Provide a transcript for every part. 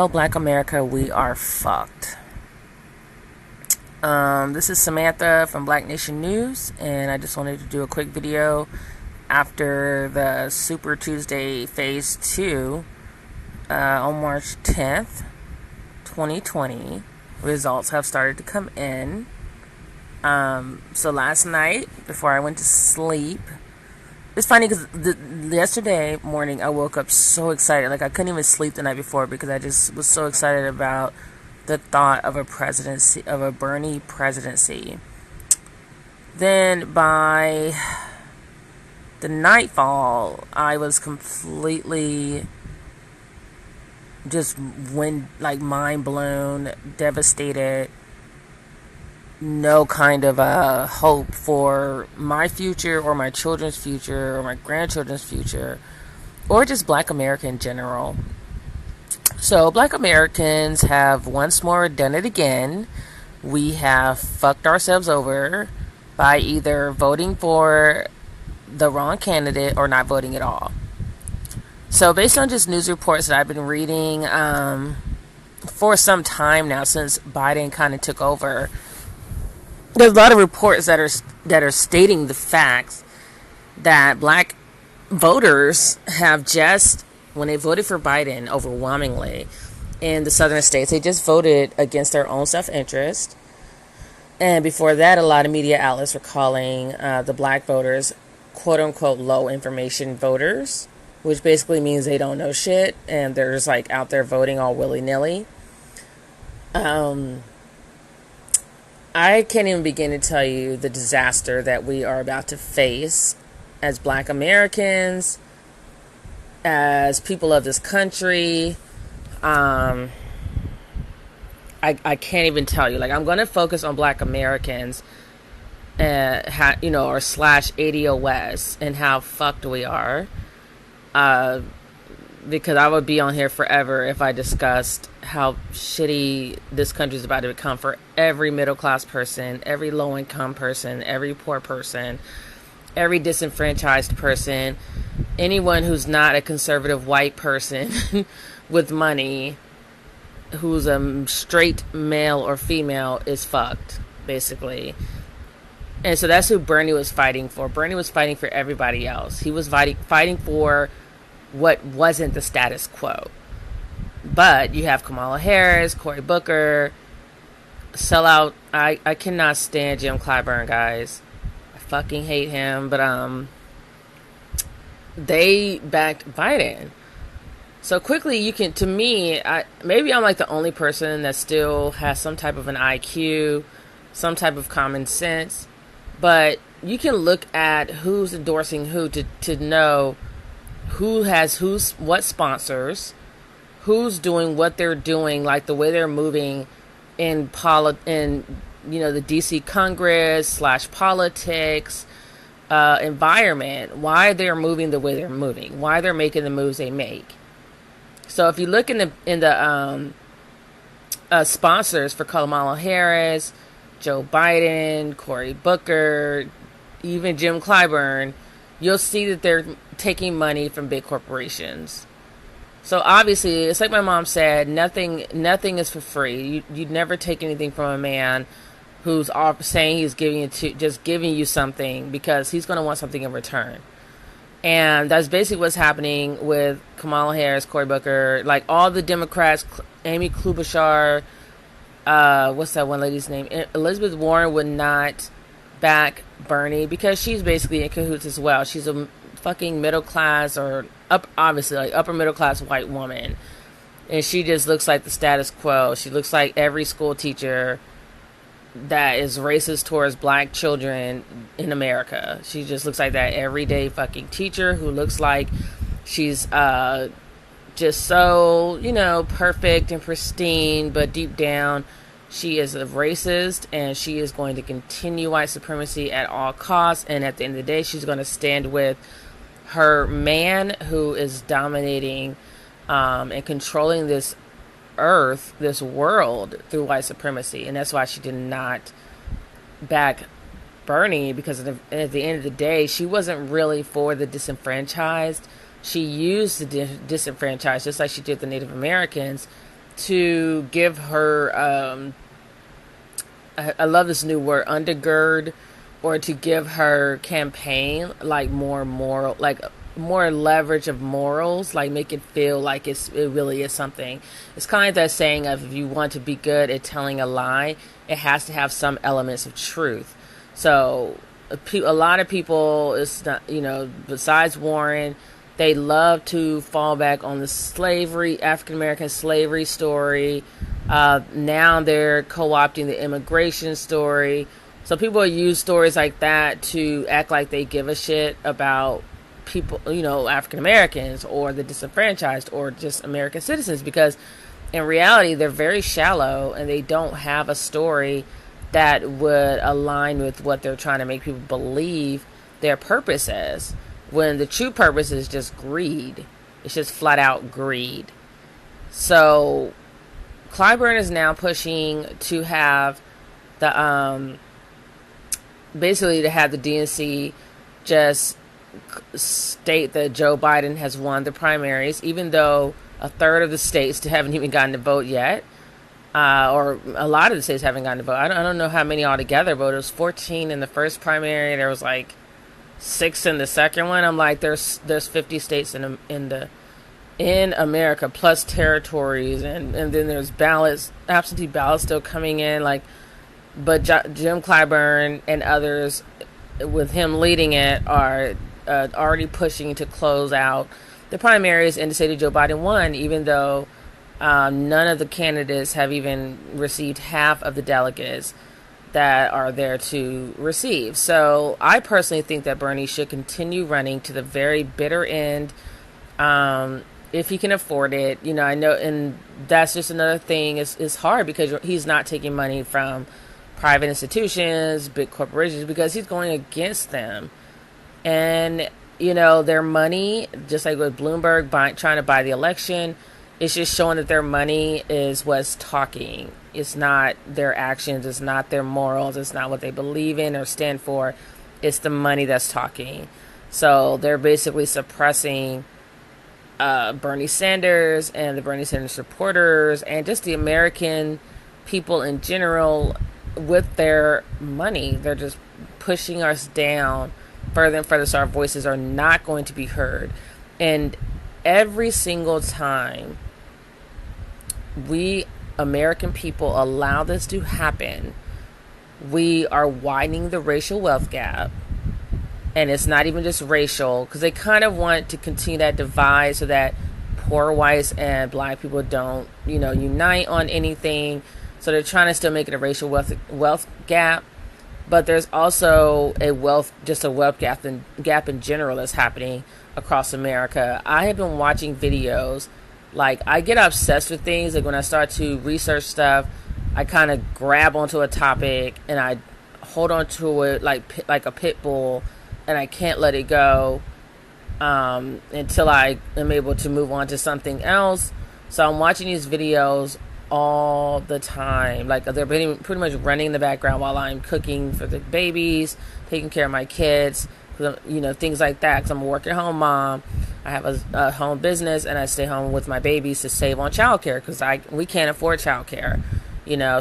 Well, Black America, we are fucked. This is Samantha from Black Nation News, and I just wanted to do a quick video after the Super Tuesday Phase 2 on March 10th, 2020. Results have started to come in. So last night, before I went to sleep, it's funny because yesterday morning I woke up so excited. Like, I couldn't even sleep the night before because I just was so excited about the thought of a presidency, of a Bernie presidency. Then by the nightfall, I was completely just mind blown, devastated. No kind of hope for my future or my children's future or my grandchildren's future or just Black America in general. So Black Americans have once more done it again. We have fucked ourselves over by either voting for the wrong candidate or not voting at all. So based on just news reports that I've been reading for some time now, since Biden kind of took over, there's a lot of reports that are stating the facts that Black voters have just, when they voted for Biden overwhelmingly in the southern states, they just voted against their own self-interest. And before that, a lot of media outlets were calling the Black voters quote-unquote low information voters, which basically means they don't know shit and they're just like out there voting all willy-nilly. I can't even begin to tell you the disaster that we are about to face as Black Americans, as people of this country. I can't even tell you. Like, I'm going to focus on Black Americans, or slash ADOS, and how fucked we are. Because I would be on here forever if I discussed how shitty this country is about to become for every middle class person, every low income person, every poor person, every disenfranchised person, anyone who's not a conservative white person with money, who's a straight male or female, is fucked, basically. And so that's who Bernie was fighting for. Bernie was fighting for everybody else. He was fighting for what wasn't the status quo. But you have Kamala Harris, Cory Booker, sellout. I cannot stand Jim Clyburn, guys. I fucking hate him. But they backed Biden. So quickly, you can, to me, maybe I'm like the only person that still has some type of an IQ, some type of common sense. But you can look at who's endorsing who to know who has what sponsors, who's doing what they're doing, like the way they're moving in the DC Congress / politics environment, why they're moving the way they're moving, why they're making the moves they make. So if you look in the sponsors for Kamala Harris, Joe Biden, Cory Booker, even Jim Clyburn, you'll see that they're taking money from big corporations. So obviously, it's like my mom said, nothing is for free. You'd never take anything from a man who's saying he's giving you something because he's going to want something in return. And that's basically what's happening with Kamala Harris, Cory Booker, like all the Democrats, Amy Klobuchar, what's that one lady's name? Elizabeth Warren would not back Bernie because she's basically in cahoots as well. She's a fucking middle class obviously like upper middle class white woman, and she just looks like the status quo. She looks like every school teacher that is racist towards Black children in America. She just looks like that everyday fucking teacher who looks like she's just so perfect and pristine, but deep down she is a racist, and she is going to continue white supremacy at all costs. And at the end of the day, she's going to stand with her man who is dominating and controlling this earth, this world, through white supremacy. And that's why she did not back Bernie, because at the end of the day, she wasn't really for the disenfranchised. She used the disenfranchised, just like she did the Native Americans, to give her, I love this new word, undergird, or to give her campaign like more moral, like more leverage of morals, like make it feel like it really is something. It's kind of like that saying of, if you want to be good at telling a lie, it has to have some elements of truth. So a lot of people, it's not, besides Warren, they love to fall back on the slavery, African American slavery story. Now they're co-opting the immigration story. So people use stories like that to act like they give a shit about people, African Americans or the disenfranchised or just American citizens, because in reality they're very shallow and they don't have a story that would align with what they're trying to make people believe their purpose is, when the true purpose is just greed. It's just flat out greed. So Clyburn is now pushing to have the basically to have the DNC just state that Joe Biden has won the primaries, even though a third of the states haven't even gotten to vote yet, or a lot of the states haven't gotten to vote. I don't know how many altogether, but it was 14 in the first primary. There was like 6 in the second one. I'm like, there's 50 states in America, plus territories, and then there's ballots, absentee ballots still coming in. Like, but Jim Clyburn and others, with him leading it, are already pushing to close out the primaries and to say that Joe Biden won, even though none of the candidates have even received half of the delegates that are there to receive. So I personally think that Bernie should continue running to the very bitter end, if he can afford it. I know, and that's just another thing. It's hard because he's not taking money from private institutions, big corporations, because he's going against them. And, their money, just like with Bloomberg trying to buy the election, it's just showing that their money is what's talking. It's not their actions. It's not their morals. It's not what they believe in or stand for. It's the money that's talking. So they're basically suppressing Bernie Sanders and the Bernie Sanders supporters and just the American people in general with their money. They're just pushing us down further and further, so our voices are not going to be heard. And every single time we American people allow this to happen, we are widening the racial wealth gap. And it's not even just racial, because they kind of want to continue that divide so that poor whites and black people don't, unite on anything. So they're trying to still make it a racial wealth gap. But there's also a wealth gap in general that's happening across America. I have been watching videos. Like, I get obsessed with things. Like, when I start to research stuff, I kind of grab onto a topic and I hold on to it like a pit bull, and I can't let it go until I am able to move on to something else. So I'm watching these videos all the time. Like, they're pretty much running in the background while I'm cooking for the babies, taking care of my kids, things like that, because I'm a work-at-home mom. I have a home business, and I stay home with my babies to save on childcare, because we can't afford childcare.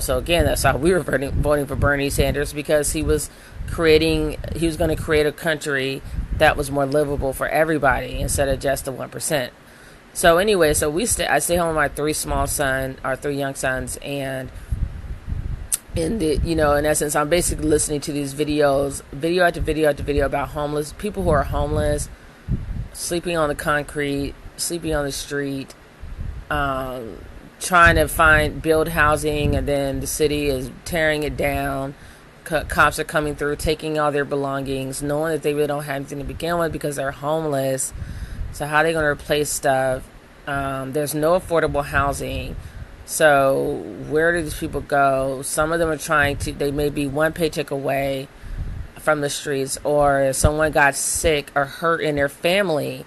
So again, that's how we were voting for Bernie Sanders, because he was going to create a country that was more livable for everybody instead of just the 1%. So anyway, I stay home with my 3 young sons, and in essence, I'm basically listening to these videos, video after video after video, about homeless people who are homeless, sleeping on the concrete, sleeping on the street, trying to build housing, and then the city is tearing it down. Cops are coming through, taking all their belongings, knowing that they really don't have anything to begin with because they're homeless. So how are they going to replace stuff? There's no affordable housing. So where do these people go? Some of them are they may be one paycheck away from the streets, or someone got sick or hurt in their family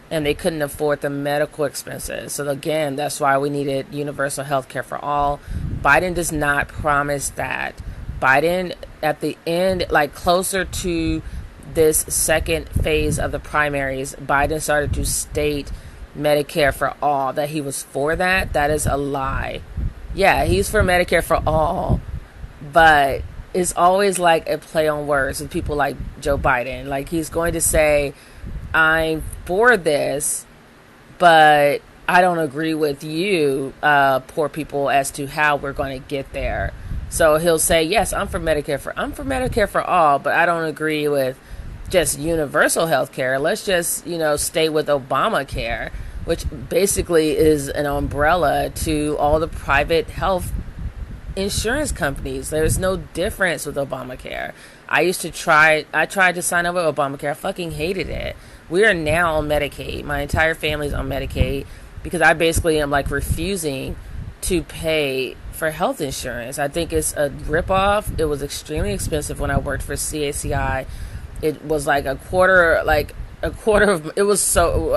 and they couldn't afford the medical expenses. So again, that's why we needed universal health care for all. Biden does not promise that. Biden, at the end, like closer to this second phase of the primaries, Biden started to state Medicare for all, that he was for that. That is a lie. Yeah, he's for Medicare for all, but it's always like a play on words with people like Joe Biden. Like, he's going to say, I'm for this, but I don't agree with you, poor people, as to how we're going to get there. So he'll say, yes, I'm for Medicare for all, but I don't agree with just universal health care. Let's just, stay with Obamacare, which basically is an umbrella to all the private health insurance companies. There's no difference with Obamacare. I tried to sign up with Obamacare. I fucking hated it. We are now on Medicaid. My entire family's on Medicaid because I basically am like refusing to pay for health insurance. I think it's a ripoff. It was extremely expensive when I worked for CACI. It was like it was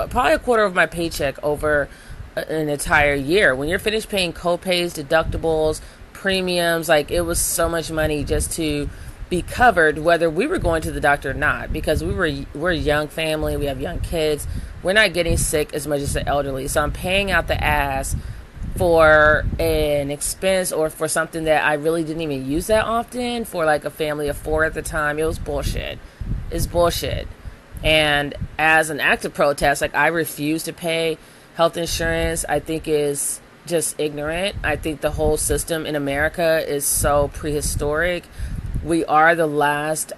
probably a quarter of my paycheck over an entire year. When you're finished paying co-pays, deductibles, premiums, like, it was so much money just to be covered, whether we were going to the doctor or not, because we're a young family, we have young kids, we're not getting sick as much as the elderly. So I'm paying out the ass for an expense or for something that I really didn't even use that often for like a family of 4 at the time. It was bullshit. It's bullshit. And as an act of protest, like, I refuse to pay health insurance. I think is just ignorant. I think the whole system in America is so prehistoric. We are the last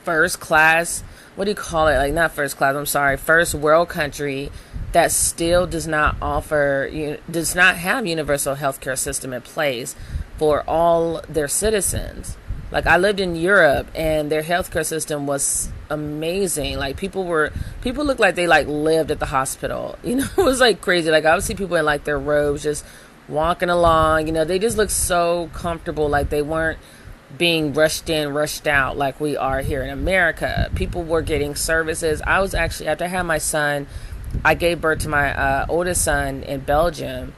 first class, what do you call it? Like, not first class, I'm sorry, first world country that still does not have universal healthcare system in place for all their citizens. Like, I lived in Europe and their healthcare system was amazing. Like, people looked like they like lived at the hospital. It was like crazy. Like, I would see people in like their robes just walking along. They just looked so comfortable. Like, they weren't being rushed in, rushed out like we are here in America. People were getting services. I was actually, after I had my son, I gave birth to my oldest son in Belgium,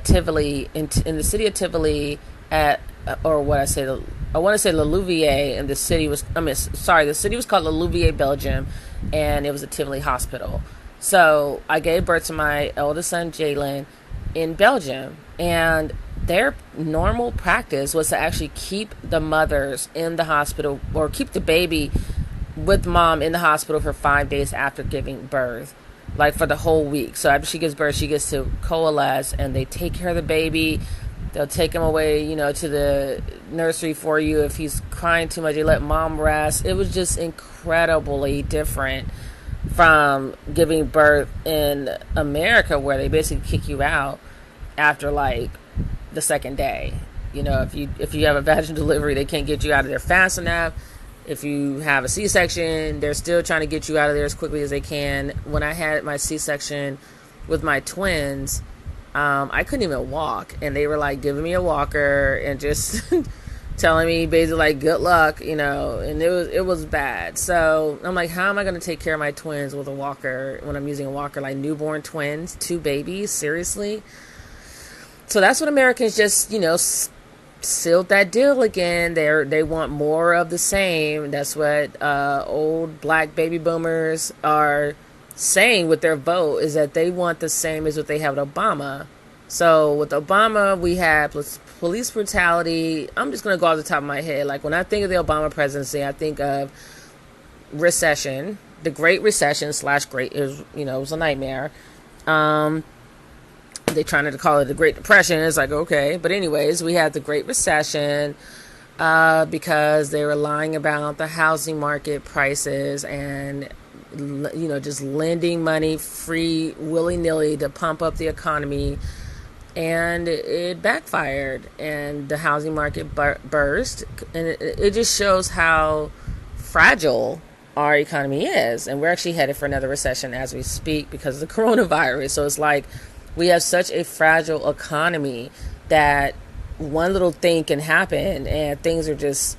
Tivoli, in the city of Tivoli at, or what I want to say Le Louvier, and the city was called Le Louvier, Belgium, and it was a Tivoli hospital. So I gave birth to my eldest son, Jalen, in Belgium, and their normal practice was to actually keep the mothers in the hospital, or keep the baby with mom in the hospital for 5 days after giving birth, like for the whole week. So after she gives birth, she gets to coalesce, and they take care of the baby. They'll take him away, to the nursery for you. If he's crying too much, they let mom rest. It was just incredibly different from giving birth in America, where they basically kick you out after like the second day. If you have a vaginal delivery, they can't get you out of there fast enough. If you have a C-section, they're still trying to get you out of there as quickly as they can. When I had my C-section with my twins, I couldn't even walk, and they were like giving me a walker and just telling me basically like good luck, and it was bad. So I'm like, how am I going to take care of my twins with a walker when I'm using a walker? Like, newborn twins, 2 babies, seriously? So that's what Americans just sealed that deal again. They want more of the same. That's what old black baby boomers are saying with their vote, is that they want the same as what they have with Obama. So with Obama, we have police brutality. I'm just going to go off the top of my head. Like, when I think of the Obama presidency, I think of recession, the Great Recession / great, it was a nightmare. They trying to call it the Great Depression. It's like, okay. But anyways, we had the Great Recession because they were lying about the housing market prices and just lending money free, willy-nilly, to pump up the economy, and it backfired, and the housing market burst, and it just shows how fragile our economy is, and we're actually headed for another recession as we speak because of the coronavirus. So it's like, we have such a fragile economy that one little thing can happen, and things are just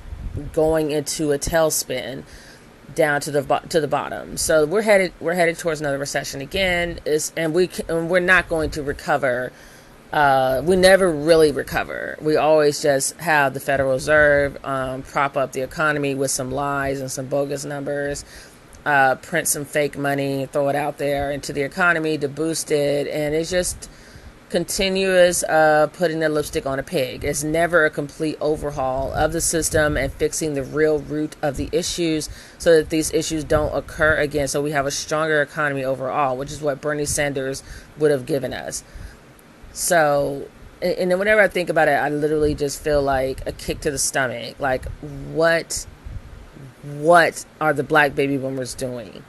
going into a tailspin down to the bottom. So we're headed towards another recession again. We're not going to recover. We never really recover. We always just have the Federal Reserve prop up the economy with some lies and some bogus numbers. print some fake money, throw it out there into the economy to boost it, and it's just continuous putting the lipstick on a pig. It's never a complete overhaul of the system and fixing the real root of the issues so that these issues don't occur again, so we have a stronger economy overall, which is what Bernie Sanders would have given us. So, and then whenever I think about it, I literally just feel like a kick to the stomach. Like, what are the black baby boomers doing?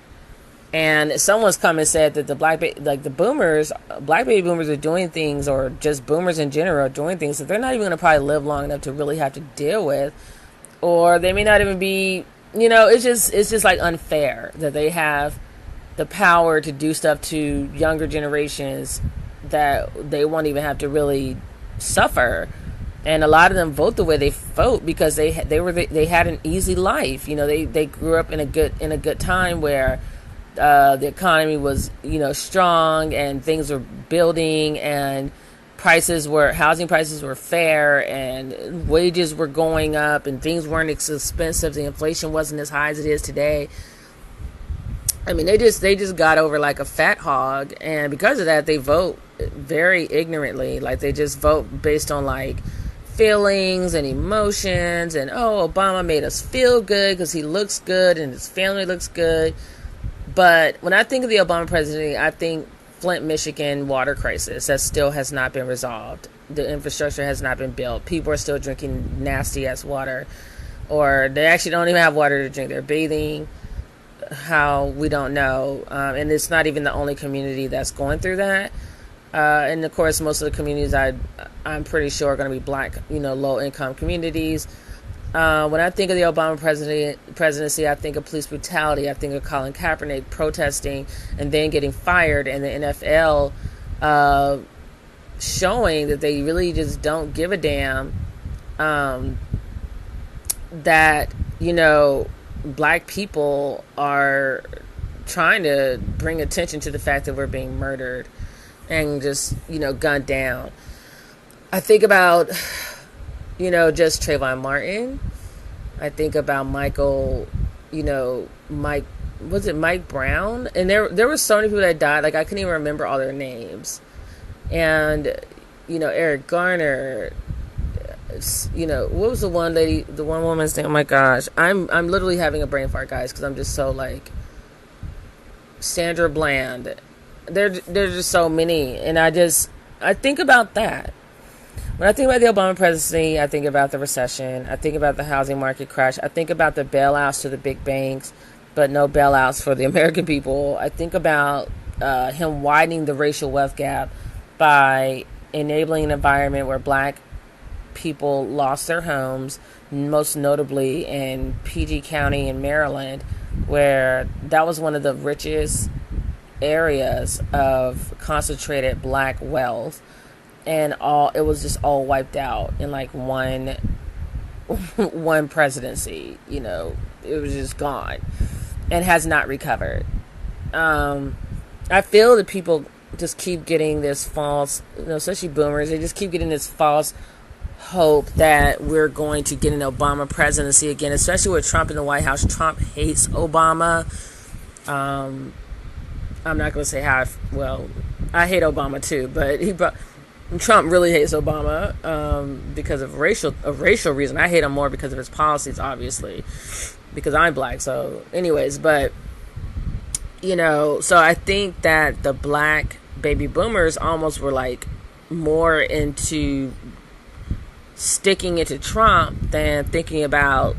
And someone's come and said that the black baby boomers are doing things, or just boomers in general are doing things that they're not even going to probably live long enough to really have to deal with, or they may not even be, it's just like unfair that they have the power to do stuff to younger generations that they won't even have to really suffer. And a lot of them vote the way they vote because they had an easy life. They grew up in a good time where the economy was strong and things were building and housing prices were fair and wages were going up and things weren't as expensive. The inflation wasn't as high as it is today. I mean, they just got over like a fat hog, and because of that, they vote very ignorantly. Like, they just vote based on like feelings and emotions, and Obama made us feel good because he looks good and his family looks good. But when I think of the Obama presidency, I think Flint, Michigan water crisis that still has not been resolved. The infrastructure has not been built. People are still drinking nasty ass water, or they actually don't even have water to drink. They're bathing how we don't know, and it's not even the only community that's going through that. And of course, most of the communities I'm pretty sure are going to be black, low income communities. When I think of the Obama presidency, I think of police brutality. I think of Colin Kaepernick protesting and then getting fired, and the NFL showing that they really just don't give a damn that black people are trying to bring attention to the fact that we're being murdered and just gunned down. I think about just Trayvon Martin. I think about Mike Brown? And there were so many people that died, like I couldn't even remember all their names. And Eric Garner, what was the one woman's name? Oh my gosh, I'm literally having a brain fart, guys, because I'm just so like Sandra Bland. There's just so many, and I think about that. When I think about the Obama presidency, I think about the recession. I think about the housing market crash. I think about the bailouts to the big banks, but no bailouts for the American people. I think about him widening the racial wealth gap by enabling an environment where black people lost their homes, most notably in PG County in Maryland, where that was one of the richest areas of concentrated black wealth, and it was just all wiped out in like one presidency. It was just gone and has not recovered. I feel that people just keep getting this false, especially boomers, they just keep getting this false hope that we're going to get an Obama presidency again, especially with Trump in the White House. Trump hates Obama. I'm not going to say how I hate Obama too, but Trump really hates Obama because of a racial reason. I hate him more because of his policies, obviously, because I'm black. So anyways, but so I think that the black baby boomers almost were like more into sticking it to Trump than thinking about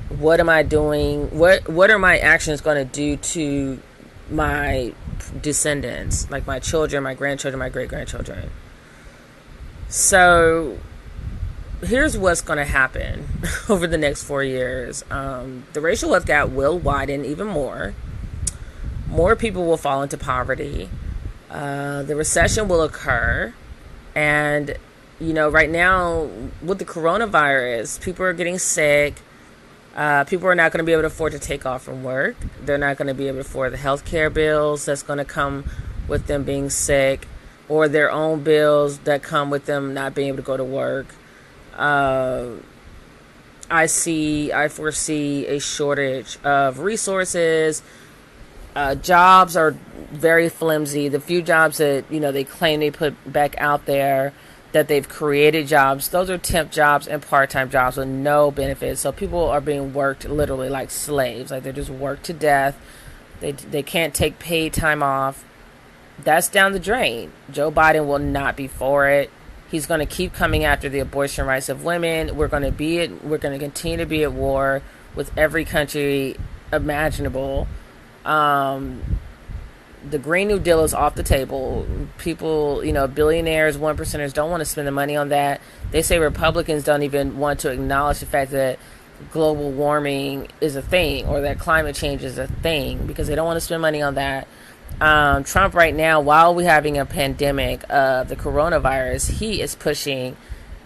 what am I doing, what are my actions going to do to my descendants, like my children, my grandchildren, my great-grandchildren. So here's what's going to happen over the next 4 years. The racial wealth gap will widen even more. More people will fall into poverty. The recession will occur. And, right now with the coronavirus, people are getting sick. People are not going to be able to afford to take off from work. They're not going to be able to afford the health care bills that's going to come with them being sick, or their own bills that come with them not being able to go to work. I foresee a shortage of resources. Jobs are very flimsy. The few jobs that they claim they put back out there, that they've created jobs, those are temp jobs and part-time jobs with no benefits. So people are being worked literally like slaves. Like they're just worked to death. They can't take paid time off. That's down the drain. Joe Biden will not be for it. He's going to keep coming after the abortion rights of women. We're going to continue to be at war with every country imaginable. The Green New Deal is off the table. People, billionaires, one percenters don't want to spend the money on that. They say Republicans don't even want to acknowledge the fact that global warming is a thing or that climate change is a thing because they don't want to spend money on that. Trump right now, while we're having a pandemic of the coronavirus, he is pushing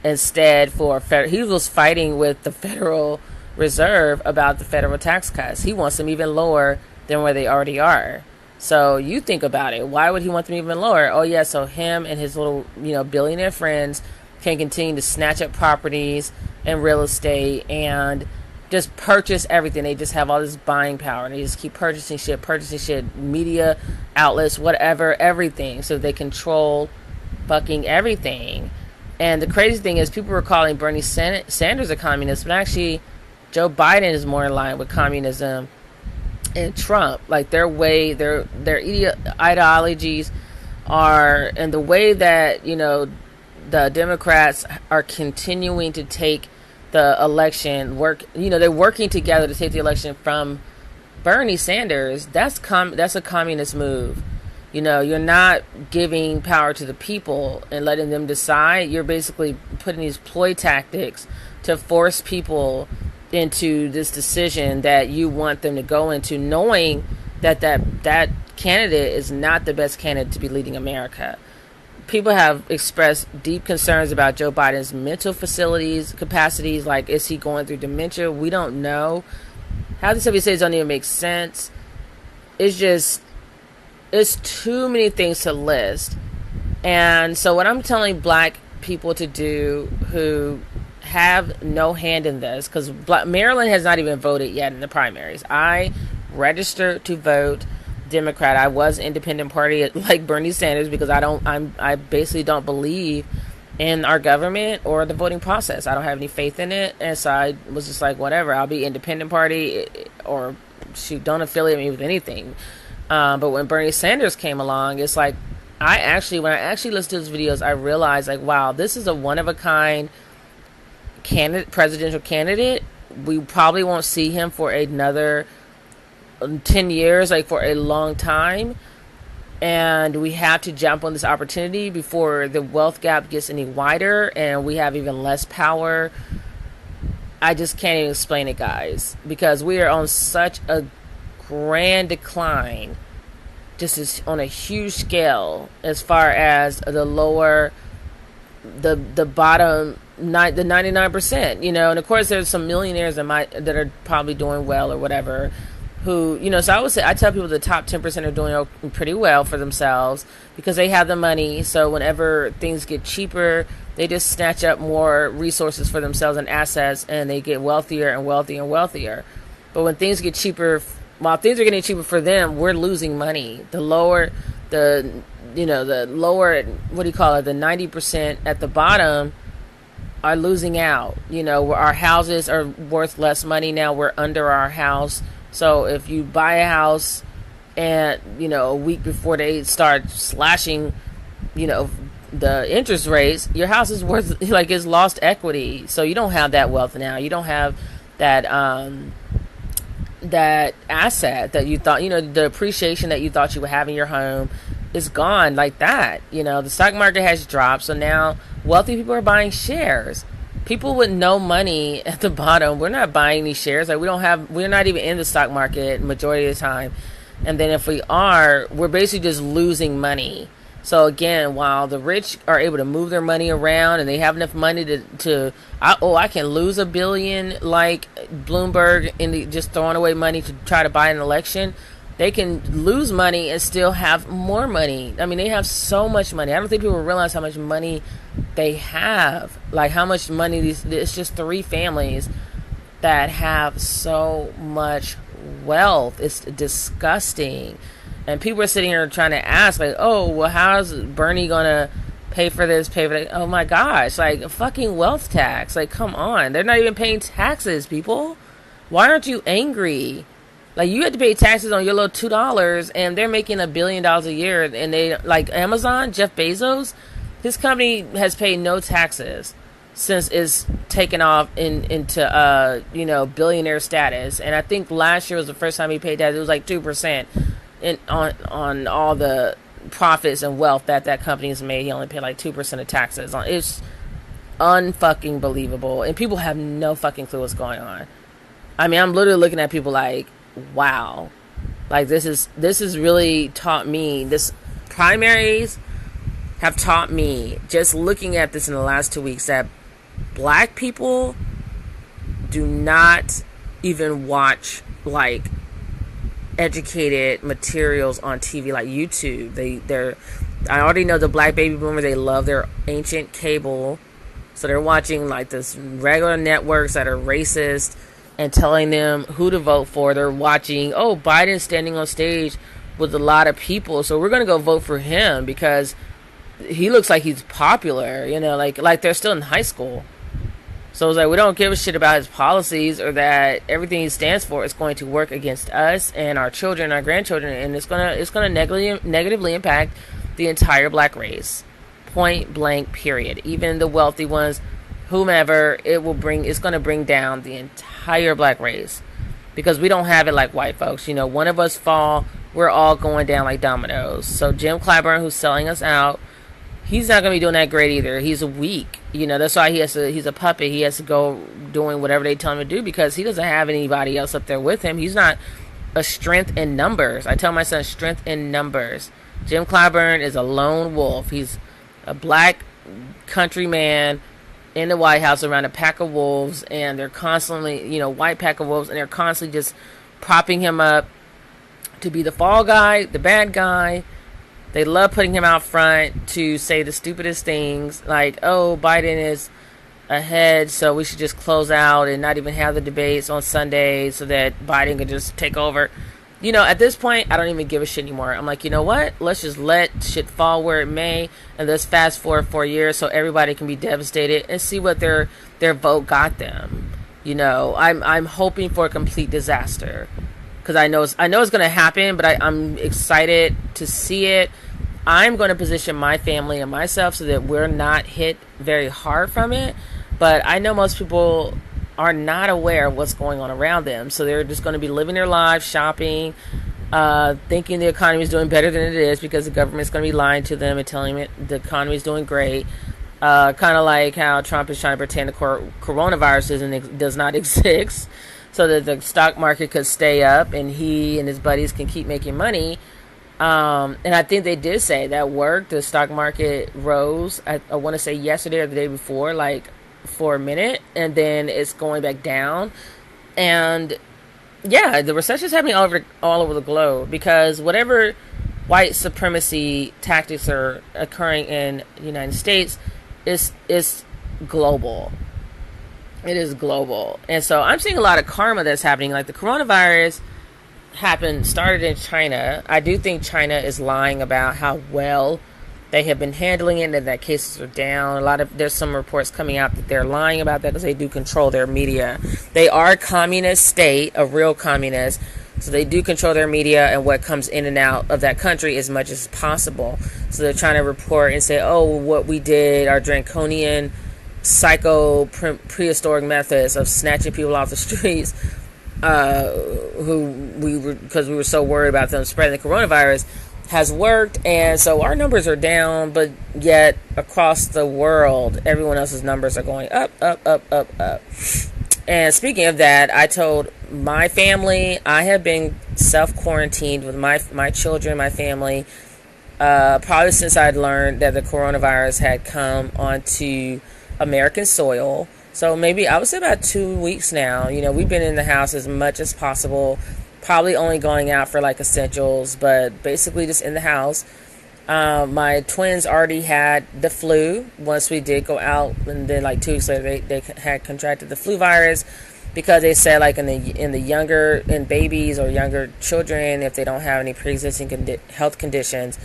instead for he was fighting with the Federal Reserve about the federal tax cuts. He wants them even lower than where they already are. So you think about it. Why would he want them even lower? Oh yeah, so him and his little, billionaire friends can continue to snatch up properties and real estate and just purchase everything. They just have all this buying power and they just keep purchasing shit, media outlets, whatever, everything. So they control fucking everything. And the crazy thing is people were calling Bernie Sanders a communist, but actually Joe Biden is more in line with communism and Trump. Like their ideologies are, and the way that, the Democrats are continuing to take the election they're working together to take the election from Bernie Sanders. That's a communist move. You're not giving power to the people and letting them decide. You're basically putting these ploy tactics to force people into this decision that you want them to go into, knowing that candidate is not the best candidate to be leading America. People have expressed deep concerns about Joe Biden's mental capacities. Like, is he going through dementia? We don't know. How these stuff he says don't even make sense. It's too many things to list. And so what I'm telling black people to do who have no hand in this, because Maryland has not even voted yet in the primaries. I registered to vote Democrat. I was independent party like Bernie Sanders because I basically don't believe in our government or the voting process. I don't have any faith in it, and so I was just like, whatever, I'll be independent party or don't affiliate me with anything. But when Bernie Sanders came along, it's like when I actually listened to his videos, I realized like, wow, this is a one of a kind presidential candidate. We probably won't see him for another 10 years, like for a long time, and we have to jump on this opportunity before the wealth gap gets any wider and we have even less power. I just can't even explain it, guys, because we are on such a grand decline, just as on a huge scale, as far as the bottom, the 99%, and of course there's some millionaires that are probably doing well or whatever, who, so I would say, I tell people the top 10% are doing pretty well for themselves because they have the money. So whenever things get cheaper, they just snatch up more resources for themselves and assets, and they get wealthier and wealthier and wealthier. But when things get cheaper, while things are getting cheaper for them, we're losing money. The lower, what do you call it? The 90% at the bottom are losing out. Where our houses are worth less money now. We're under our house. So if you buy a house and, a week before they start slashing, the interest rates, your house is worth, like, it's lost equity. So you don't have that wealth now. You don't have that, that asset that you thought, the appreciation that you thought you would have in your home is gone like that. The stock market has dropped. So now wealthy people are buying shares. People with no money at the bottom, we're not buying these shares. Like, we're not even in the stock market majority of the time. And then if we are, we're basically just losing money. So again, while the rich are able to move their money around and they have enough money I can lose $1 billion like Bloomberg and just throwing away money to try to buy an election. They can lose money and still have more money. I mean, they have so much money. I don't think people realize how much money they have. Like, how much money it's just 3 families that have so much wealth. It's disgusting. And people are sitting here trying to ask, like, oh, well, how's Bernie gonna pay for this, pay for that? Oh my gosh, like a fucking wealth tax. Like, come on. They're not even paying taxes, people. Why aren't you angry? Like, you had to pay taxes on your little $2, and they're making $1 billion a year. And they, like Amazon, Jeff Bezos, his company has paid no taxes since it's taken off into billionaire status. And I think last year was the first time he paid that. It was like 2% on all the profits and wealth that company has made. He only paid like 2% of taxes on. It's unfucking believable, and people have no fucking clue what's going on. I mean, I'm literally looking at people like, wow, like this is really taught me. This primaries have taught me, just looking at this in the last 2 weeks, that black people do not even watch like educated materials on TV like YouTube. I already know the black baby boomers, they love their ancient cable, so they're watching like this regular networks that are racist and telling them who to vote for. They're watching, oh, Biden's standing on stage with a lot of people, so we're gonna go vote for him because he looks like he's popular, like they're still in high school. So it's like, we don't give a shit about his policies or that everything he stands for is going to work against us and our children, our grandchildren, and it's gonna negatively impact the entire black race. Point blank, period. Even the wealthy ones, whomever, it's gonna bring down the entire black race, because we don't have it like white folks. One of us fall, we're all going down like dominoes. So Jim Clyburn, who's selling us out, he's not going to be doing that great either. He's weak. That's why he's a puppet. He has to go doing whatever they tell him to do because he doesn't have anybody else up there with him. He's not a strength in numbers. I tell my son, strength in numbers. Jim Clyburn is a lone wolf. He's a black country man in the White House around a pack of wolves, and they're constantly, white pack of wolves, and they're constantly just propping him up to be the fall guy, the bad guy. They love putting him out front to say the stupidest things, like, oh, Biden is ahead, so we should just close out and not even have the debates on Sunday so that Biden can just take over. At this point, I don't even give a shit anymore. I'm like, you know what? Let's just let shit fall where it may, and let's fast forward 4 years so everybody can be devastated and see what their vote got them. I'm hoping for a complete disaster, because I know it's going to happen, but I'm excited to see it. I'm going to position my family and myself so that we're not hit very hard from it. But I know most people are not aware of what's going on around them. So they're just going to be living their lives, shopping, thinking the economy is doing better than it is because the government's going to be lying to them and telling them the economy is doing great. Kind of like how Trump is trying to pretend the coronavirus does not exist, so that the stock market could stay up and he and his buddies can keep making money. And I think they did say that worked. The stock market rose, I want to say yesterday or the day before, like for a minute, and then it's going back down. And yeah, the recession is happening all over the globe, because whatever white supremacy tactics are occurring in the United States is global. It is global. And so I'm seeing a lot of karma that's happening. Like the coronavirus started in China. I do think China is lying about how well they have been handling it and that cases are down. There's some reports coming out that they're lying about that because they do control their media. They are a communist state, a real communist. So they do control their media and what comes in and out of that country as much as possible. So they're trying to report and say, oh, what we did, our draconian prehistoric methods of snatching people off the streets, because we were so worried about them spreading the coronavirus, has worked. And so our numbers are down, but yet across the world, everyone else's numbers are going up, up, up, up, up. And speaking of that, I told my family, I have been self-quarantined with my children, my family, probably since I'd learned that the coronavirus had come onto American soil. So maybe I would say about 2 weeks now. We've been in the house as much as possible, probably only going out for like essentials, but basically just in the house. My twins already had the flu once we did go out, and then like 2 weeks later they had contracted the flu virus. because they said like in the younger in babies or younger children, if they don't have any pre-existing health conditions,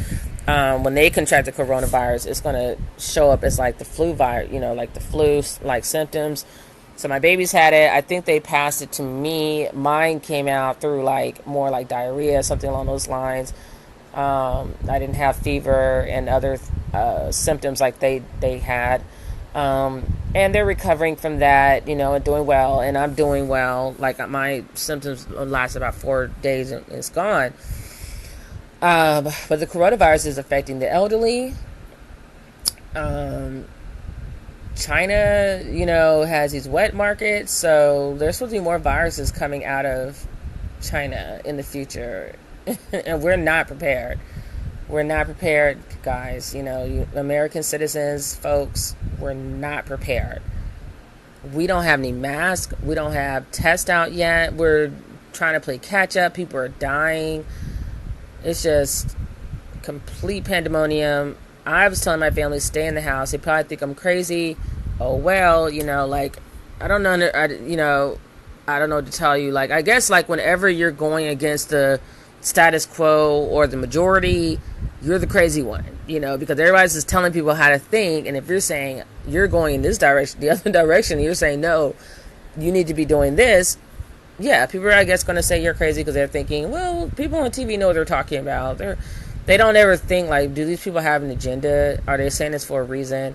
when they contract the coronavirus, it's going to show up as like the flu virus, like the flu like symptoms. So my babies had it. I think they passed it to me. Mine came out through like more like diarrhea, something along those lines. I didn't have fever and other symptoms like they had. And they're recovering from that, and doing well. And I'm doing well. Like my symptoms last about 4 days and it's gone. But the coronavirus is affecting the elderly. China, has these wet markets, so there's supposed to be more viruses coming out of China in the future. And we're not prepared. We're not prepared, guys. American citizens, folks, we're not prepared. We don't have any masks. We don't have tests out yet. We're trying to play catch up. People are dying. It's just complete pandemonium. I was telling my family, stay in the house. They probably think I'm crazy. Oh, well, like, I don't know. I don't know what to tell you. Like, I guess, like, whenever you're going against the status quo or the majority, you're the crazy one, because everybody's just telling people how to think. And if you're saying you're going in this direction, the other direction, and you're saying, no, you need to be doing this. Yeah, people are, I guess, going to say you're crazy because they're thinking, well, people on TV know what they're talking about. They don't ever think, like, do these people have an agenda? Are they saying this for a reason?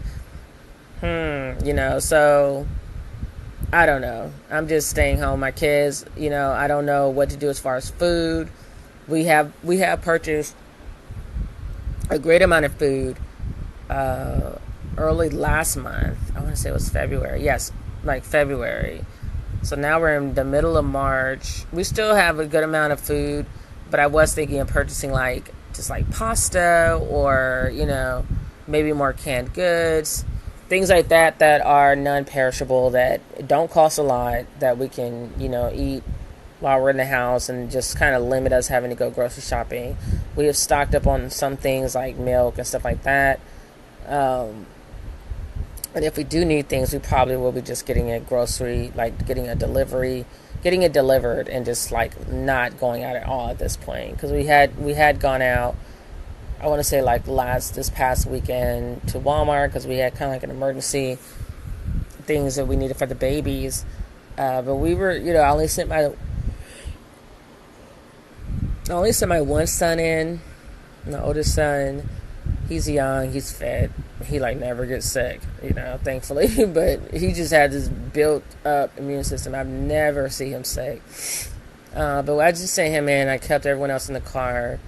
So I don't know. I'm just staying home. My kids, I don't know what to do as far as food. We have purchased a great amount of food early last month. I want to say it was February. Yes, like February. So now we're in the middle of March. We still have a good amount of food, but I was thinking of purchasing like just like pasta or, maybe more canned goods, things like that are non-perishable, that don't cost a lot, that we can, eat while we're in the house and just kind of limit us having to go grocery shopping. We have stocked up on some things like milk and stuff like that. And if we do need things, we probably will be just getting a grocery, like getting it delivered and just like not going out at all at this point. Because we had gone out, I want to say like this past weekend to Walmart because we had kind of like an emergency things that we needed for the babies. But we were, I only sent my one son in, my oldest son. He's young, he's fit, he like never gets sick, thankfully. But he just had this built up immune system. I've never seen him sick. But I just sent him in. I kept everyone else in the car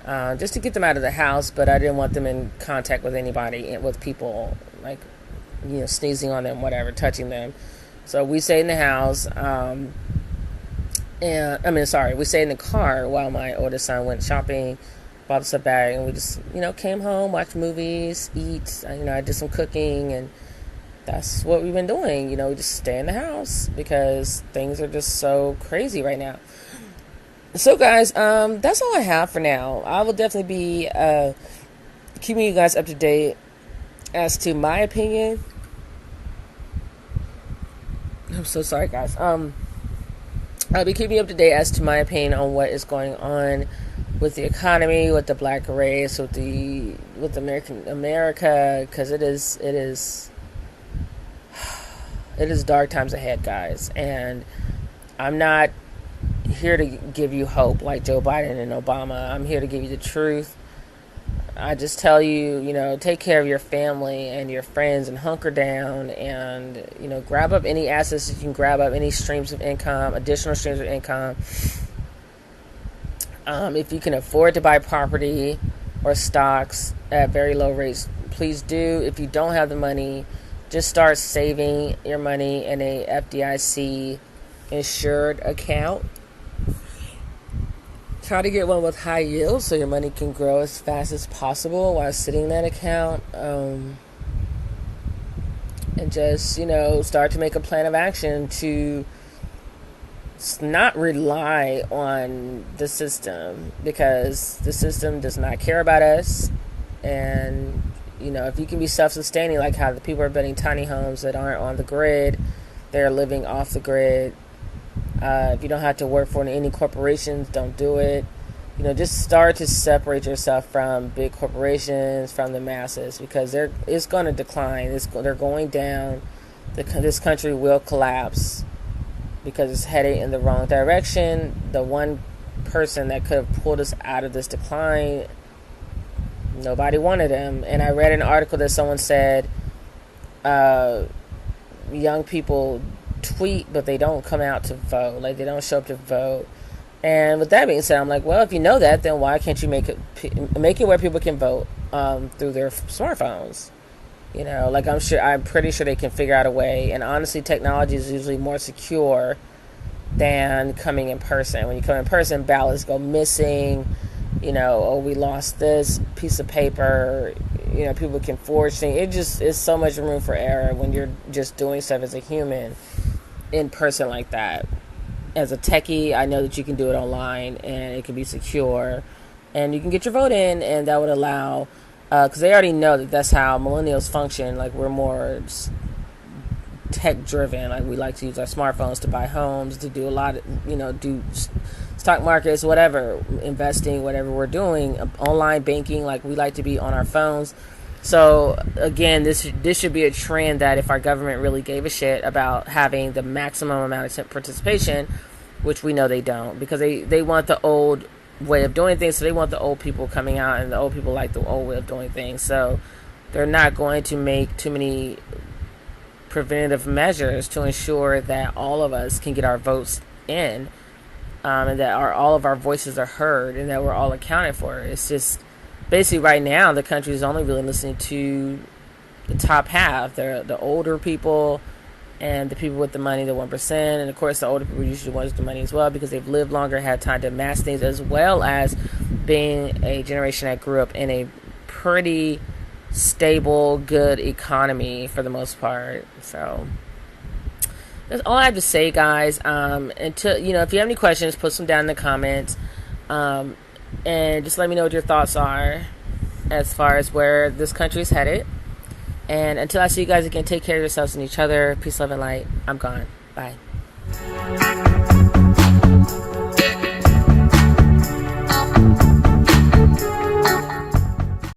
just to get them out of the house, but I didn't want them in contact with anybody, with people, like, sneezing on them, whatever, touching them. So we stayed in the house. We stayed in the car while my oldest son went shopping, bought us a bag, and we just, came home, watched movies, eat. I did some cooking, and that's what we've been doing. We just stay in the house because things are just so crazy right now. So, guys, that's all I have for now. I will definitely be keeping you guys up to date as to my opinion. I'm so sorry, guys. I'll be keeping you up to date as to my opinion on what is going on with the economy, with the black race, with America, because it is dark times ahead, guys. And I'm not here to give you hope like Joe Biden and Obama. I'm here to give you the truth. I just tell you, take care of your family and your friends and hunker down and, grab up any assets you can grab up, any streams of income, additional streams of income. If you can afford to buy property or stocks at very low rates, please do. If you don't have the money, just start saving your money in a FDIC insured account. Try to get one with high yield so your money can grow as fast as possible while sitting in that account. And just, start to make a plan of action to not rely on the system, because the system does not care about us. And, if you can be self-sustaining, like how the people are building tiny homes that aren't on the grid, They're living off the grid. If you don't have to work for any corporations, don't do it. Just start to separate yourself from big corporations, from the masses, because it's going to decline. They're going down. This country will collapse because it's headed in the wrong direction. The one person that could have pulled us out of this decline, nobody wanted him. And I read an article that someone said, young people tweet, but they don't come out to vote. Like, they don't show up to vote. And with that being said, I'm like, well, if you know that, then why can't you make it where people can vote through their smartphones? I'm pretty sure they can figure out a way. And honestly, technology is usually more secure than coming in person. When you come in person, ballots go missing. We lost this piece of paper. People can forge things. It just is so much room for error when you're just doing stuff as a human in person like that. As a techie, I know that you can do it online and it can be secure and you can get your vote in, and that would allow, because they already know that that's how millennials function. Like, we're more tech driven. Like, we like to use our smartphones to buy homes, to do a lot of, do stock markets, whatever, investing, whatever we're doing, online banking. Like, we like to be on our phones. So again, this should be a trend that if our government really gave a shit about having the maximum amount of participation, which we know they don't, because they want the old way of doing things. So they want the old people coming out, and the old people like the old way of doing things. So they're not going to make too many preventative measures to ensure that all of us can get our votes in, and that all of our voices are heard, and that we're all accounted for. It's just basically right now the country is only really listening to the top half. They're the older people and the people with the money, the 1%. And of course, the older people are usually the ones with the money as well, because they've lived longer, had time to amass things, as well as being a generation that grew up in a pretty stable, good economy for the most part. So that's all I have to say, guys. Until if you have any questions, put them down in the comments. And just let me know what your thoughts are as far as where this country is headed. And until I see you guys again, take care of yourselves and each other. Peace, love, and light. I'm gone. Bye.